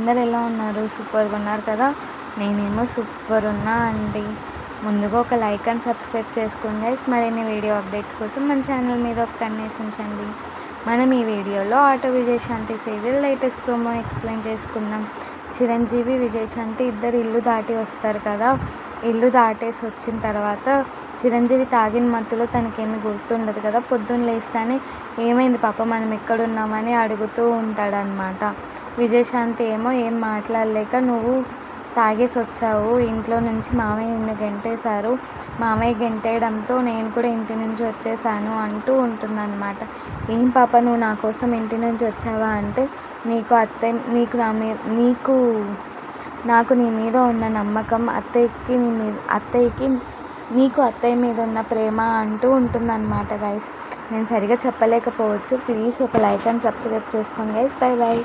అందరు ఎలా ఉన్నారు? సూపర్‌గా ఉన్నారు కదా! నేనేమో సూపర్ ఉన్నా అండి. ముందుగా ఒక లైక్ అండ్ సబ్స్క్రైబ్ చేసుకోండి గైస్. మరిన్ని వీడియో అప్డేట్స్ కోసం మన ఛానల్ మీద ఒక కన్నేసి ఉంచండి. మనం ఈ వీడియోలో auto Vijayashanti serial latest promo explain చేసుకుందాం. చిరంజీవి, విజయశాంతి ఇద్దరు ఇల్లు దాటి వస్తారు కదా! ఇల్లు దాటేసి వచ్చిన తర్వాత చిరంజీవి తాగిన మత్తులో తనకేమీ గుర్తుండదు కదా! పొద్దున్న లేస్తేనే ఏమైంది పాప, మనం ఎక్కడున్నామని అడుగుతూ ఉంటాడనమాట. విజయశాంతి ఏమో ఏం మాట్లాడలేక, నువ్వు తాగేసి వచ్చావు ఇంట్లో నుంచి, మామయ్య నిన్ను గెంటేశారు, మామయ్య గెంటేయడంతో నేను కూడా ఇంటి నుంచి వచ్చేసాను అంటూ ఉంటుందన్నమాట. ఏం పాప, నువ్వు నా కోసం ఇంటి నుంచి వచ్చావా అంటే, నాకు నీ మీద ఉన్న నమ్మకం, నీకు అత్తయ్య మీద ఉన్న ప్రేమ అంటూ ఉంటుందన్నమాట గైస్. నేను సరిగా చెప్పలేకపోవచ్చు, ప్లీజ్ ఒక లైక్ అండ్ సబ్స్క్రైబ్ చేసుకోండి గైస్. By by.